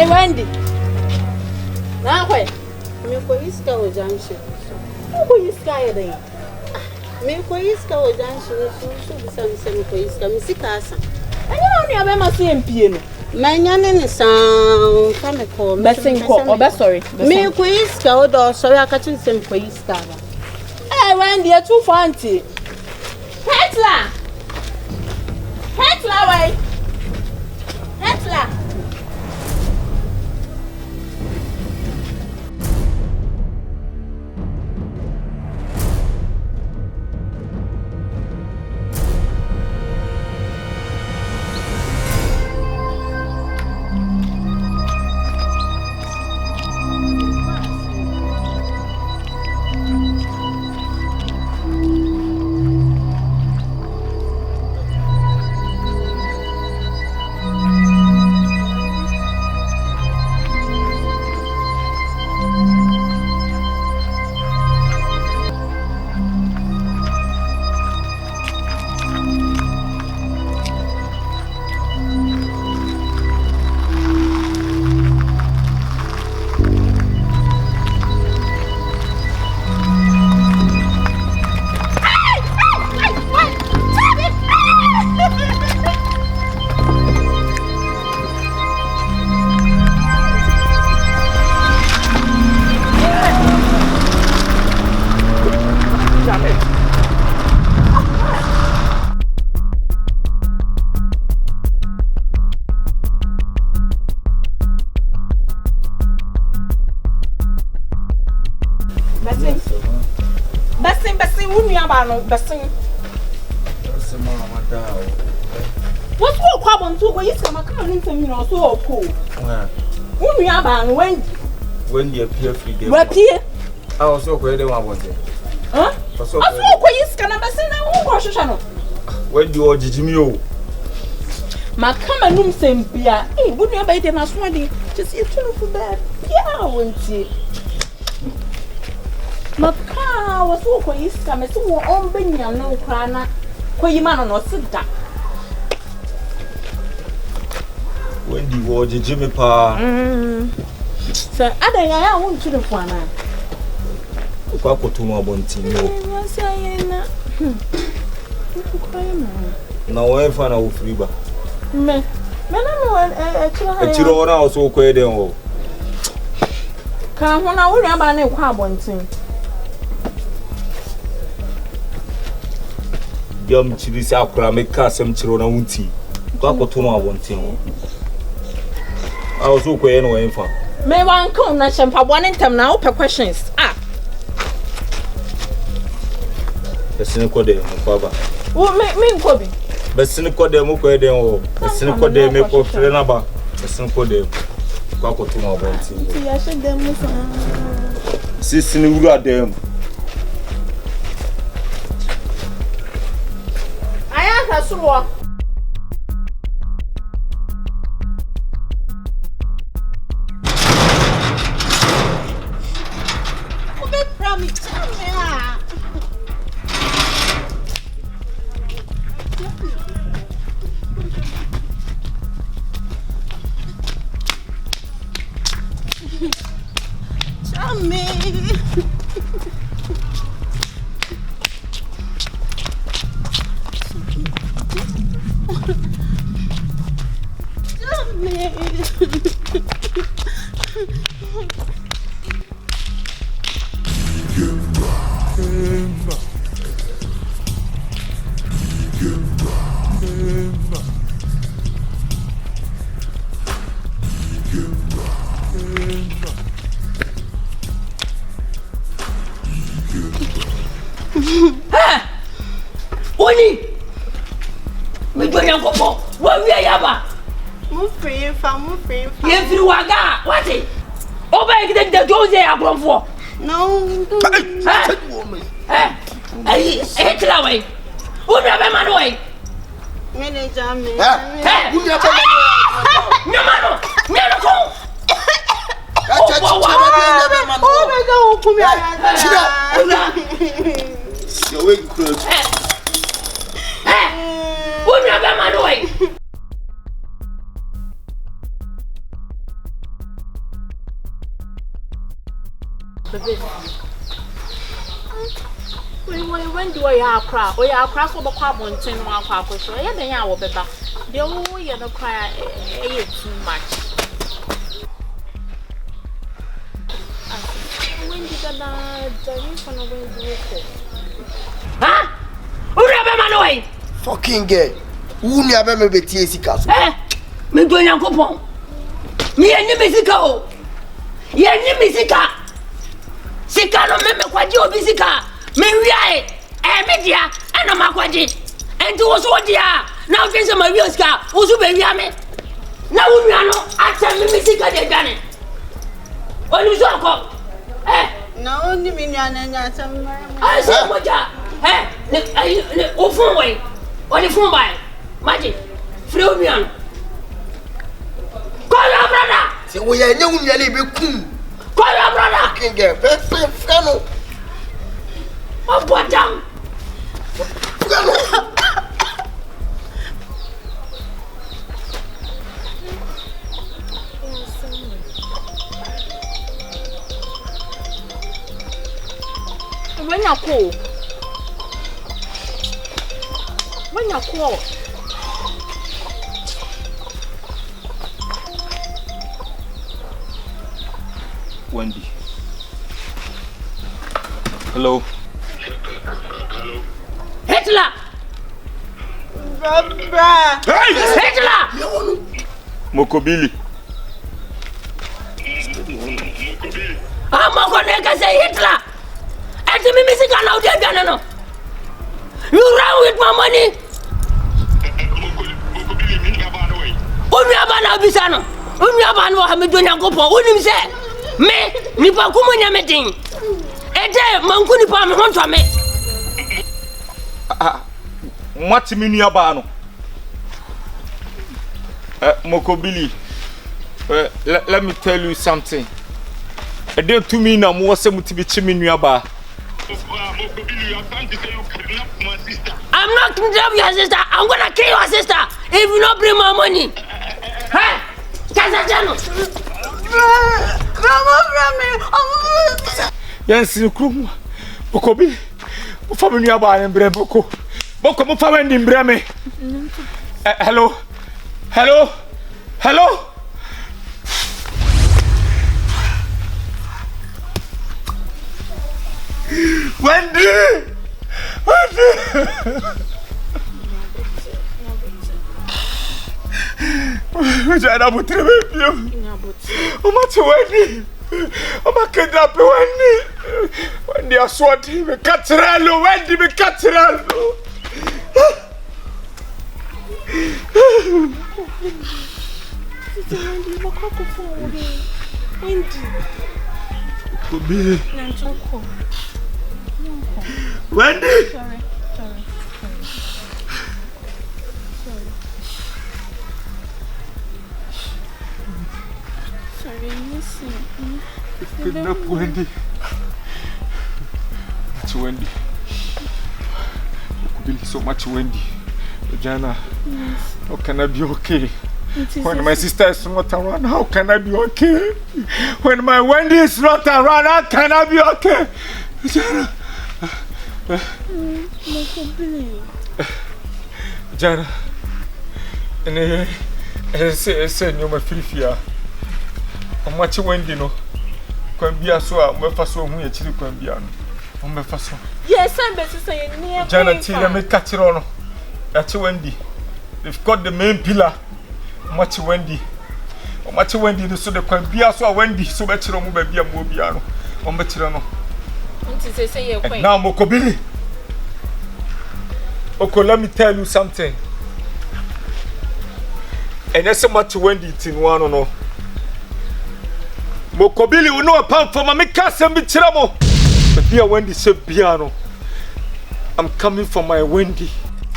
Hey Wendy. Now wait. Me ko iska o junction. Ko iska yede. Me ko iska o junction so bisa me se me ko iska me sikasa. Anya oni aba ma so empie no. Manya ne sound come call. Besin ko obe sorry. Me ko iska o do sorry aka chin se me ko iska ba. Hey Wendy too fancy. Hetla. Hetla wait. Hetla. Basin, who about Basin? What's what problem to where you come into me or so cool? Who about when you appear free day? What here? I was so where they want it. Huh? I saw where you can Basin and wash a channel. When you are Jimmy? My come and room same beer. Hey, wouldn't you bite them as one? Just you two for bad. Yeah, I won't see. My car was so quick, come as you on bring your no crana. Quay man or sit down. When you were Jimmy Pa. Sir, I want to the one. Quaco to my bonty. Now I found out free. Me, I Chirona also quay them. Come on, I will have a carbon thing. Yum chili sakura make some chirona unti. Quaco to my bonty. I was okay anyway. May one come, not champa one in time now, per questions. Ah, the cynical day, Papa. what make me Kobe? But cynical day, Moko, the cynical day, make for Frenaba, the cynical day, Quaco to my bonty. I should them. Sissing them. I am a swore. Baby. When do I cry? Oh, yeah, cry for the carbon 10 1 o'clock or so. Yeah, then I will be back. The old you no cry too much. When did the from the way? Huh? Who never man away? Fucking girl. Who never me be TSC? Eh? Me do yan kopon. Me any musical. Ye any musical. Sika no me kwaji obi sika. Me wiae. Me dia ana makwaji. Enti wo so dia. Na o kense ma wi sika. Wo so be wia me. Na wo nua no acha me sika de dwane. Oni so akọ. Na oni mi nua na nya atam. Ai so moja. Ne o fun we. Oni fun bai. Maji. Free o nua no. Call your brother. Say we are new nyale be kum. Call your brother. Fucking girl. Fano. Oh, boy, down. When you're cool. When you're cool. Wendy. Hello. Hitler! Hey! Hitler! Mokobili. Moko nigga say Hitler! And to me, Missy can out there, no. You run with my money! Unyabana Bisano! Unyabana Hamidunya Gopo, Unim say, me, Nipa Kumunya meeting. Ete, Mankuni Pam, Hontra me. Mwati mi nuaba no. Mokobili. Let me tell you something. I don't to me na mo se mutibi chimi nuaba. I'm not kidnap your sister. I'm gonna kill your sister if you don't bring my money. Hey, Kazachano. Yes, you krum. Mokobili. Family nuaba en breboko. Boko mo fa Wendy mbreme. Hello. Hello. Hello. Wendy. Jana butre me. O ma ti Wendy. O ma kidnap Wendy. Wendy aswati me katralo. Wendy me katralo. Wendy. Sorry. Listen. Kidnap Wendy. Much Wendy. Could be so much Wendy. Jana, how can I be okay? When my sister is not around, how can I be okay? When my Wendy is not around, how can I be okay? Jana. Jana. And I say, no, my free. I'm watching Wendy, no. Can be a so, I'm a so who actually can be on. I'm a faso. Yes, I'm better saying near Jana, till I make catch it on. That's Wendy. They've got the main pillar. Much Wendy. Much Wendy, so the can be a so Wendy, so much room will be a mobiano. On Betirano. And now, Mokobili. Okay, let me tell you something. And that's so much Wendy in one or no. Mokobili will know a pound for my cousin Bichiramo. But be a Wendy said piano. I'm coming for my Wendy.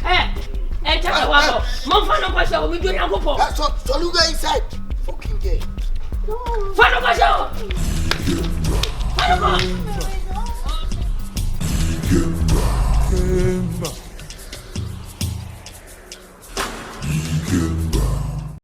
Hey, tell me what. Mofano Pasha, we do not go for. So you guys inside. Fucking gay. Fano Pasha. Fano Pasha.